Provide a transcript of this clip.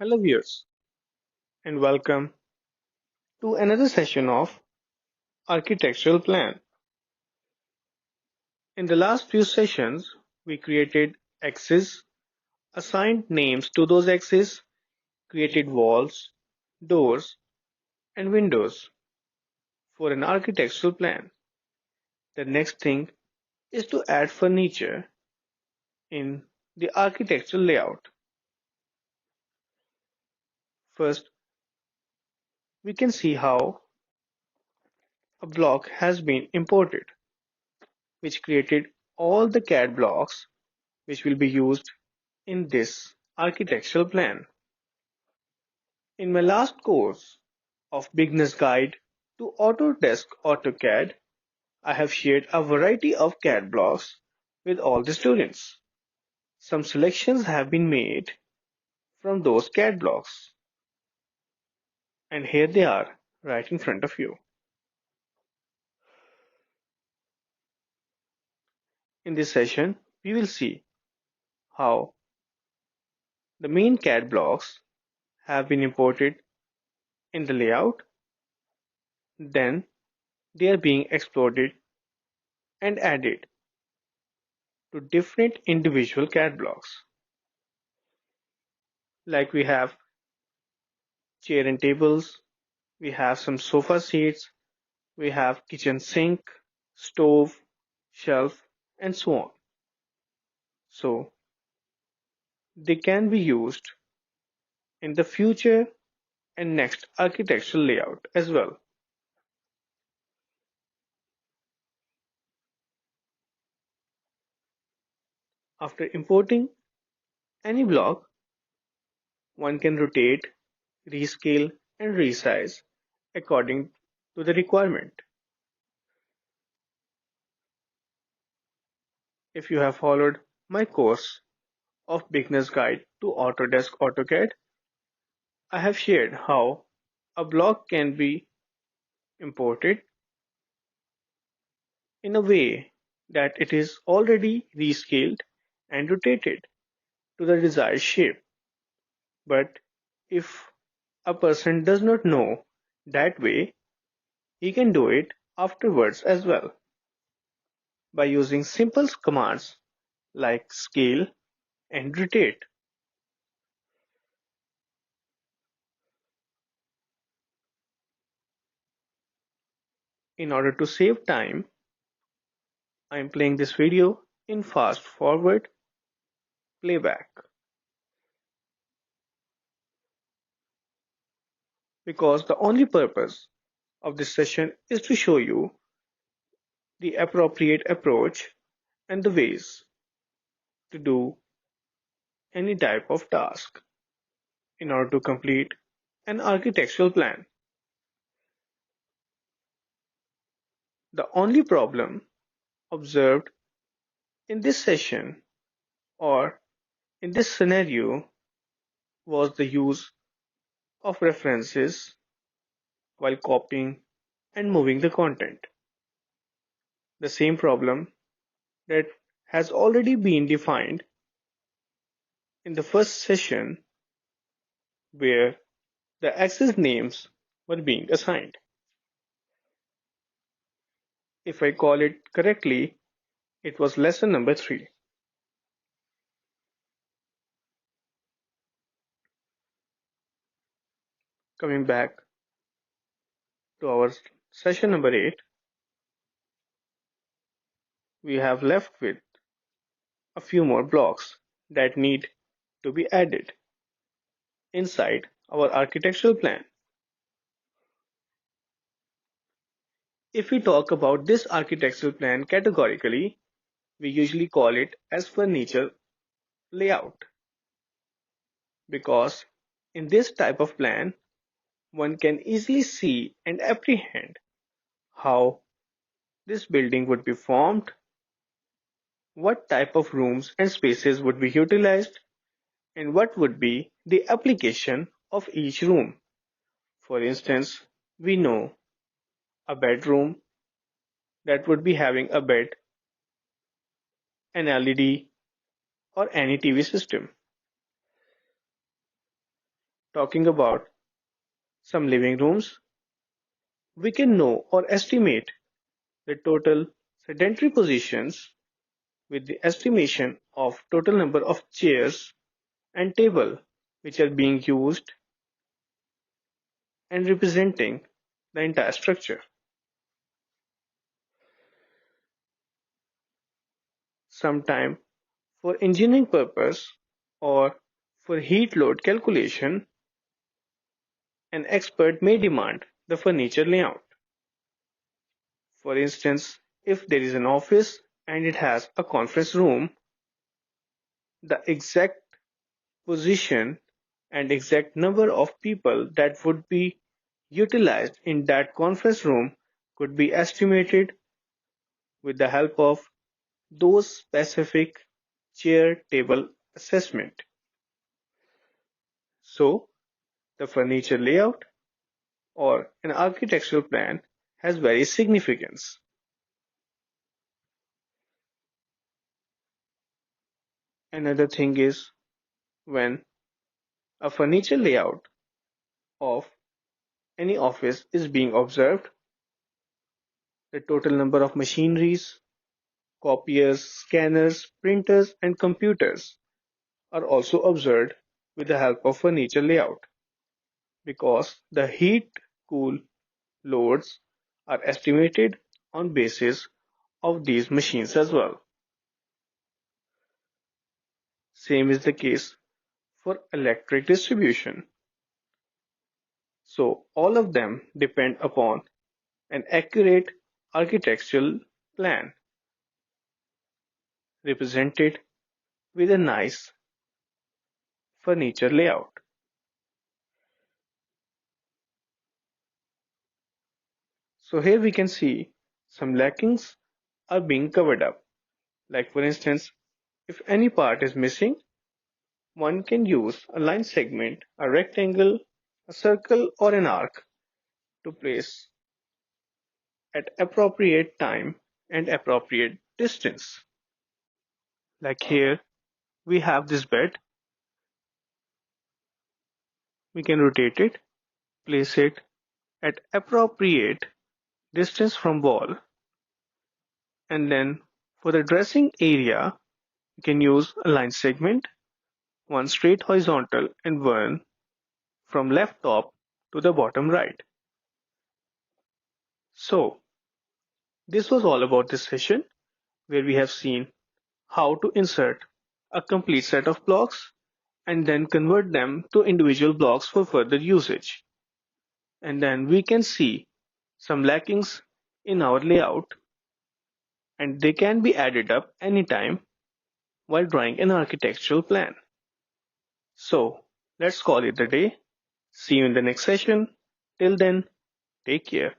Hello viewers and welcome to another session of Architectural Plan. In the last few sessions, we created axes, assigned names to those axes, created walls, doors, and windows for an architectural plan. The next thing is to add furniture in the architectural layout. First, we can see how a block has been imported, which created all the CAD blocks which will be used in this architectural plan. In my last course of Beginner's Guide to Autodesk AutoCAD, I have shared a variety of CAD blocks with all the students. Some selections have been made from those CAD blocks, and here they are right in front of you. In this session, we will see how the main CAD blocks have been imported in the layout, then they are being exploded and added to different individual CAD blocks. Like we have chair and tables, we have some sofa seats, we have kitchen sink, stove, shelf, and so on. So they can be used in the future and next architectural layout as well. After importing any block, one can rotate, rescale, and resize according to the requirement. If you have followed my course of Beginner's Guide to Autodesk AutoCAD, I have shared how a block can be imported in a way that it is already rescaled and rotated to the desired shape. But if a person does not know that way, he can do it afterwards as well by using simple commands like scale and rotate. In order to save time, I am playing this video in fast forward playback because the only purpose of this session is to show you the appropriate approach and the ways to do any type of task in order to complete an architectural plan. The only problem observed in this session or in this scenario was the use of references while copying and moving the content. The same problem that has already been defined in the first session where the axis names were being assigned. If I call it correctly, it was lesson number 3. Coming back to our session number 8, we have left with a few more blocks that need to be added inside our architectural plan. If we talk about this architectural plan categorically, we usually call it as furniture layout because in this type of plan, one can easily see and apprehend how this building would be formed, what type of rooms and spaces would be utilized, and what would be the application of each room. For instance, we know a bedroom that would be having a bed, an LED, or any TV system. Talking about some living rooms, we can know or estimate the total sedentary positions with the estimation of total number of chairs and table which are being used and representing the entire structure. Sometime for engineering purpose or for heat load calculation, an expert may demand the furniture layout. For instance, if there is an office and it has a conference room, the exact position and exact number of people that would be utilized in that conference room could be estimated with the help of those specific chair table assessment. So, the furniture layout or an architectural plan has very significance. Another thing is when a furniture layout of any office is being observed, the total number of machineries, copiers, scanners, printers, and computers are also observed with the help of furniture layout because the heat cool loads are estimated on basis of these machines as well. Same is the case for electric distribution. So all of them depend upon an accurate architectural plan represented with a nice furniture layout. So here we can see some lackings are being covered up. Like for instance, if any part is missing, one can use a line segment, a rectangle, a circle or an arc to place at appropriate time and appropriate distance. Like here, we have this bed, we can rotate it, place it at appropriate distance from wall, and then for the dressing area, we can use a line segment, one straight horizontal and one from left top to the bottom right. So, this was all about this session where we have seen how to insert a complete set of blocks and then convert them to individual blocks for further usage. And then we can see some lackings in our layout and they can be added up anytime while drawing an architectural plan. So let's call it a day. See you in the next session. Till then, take care.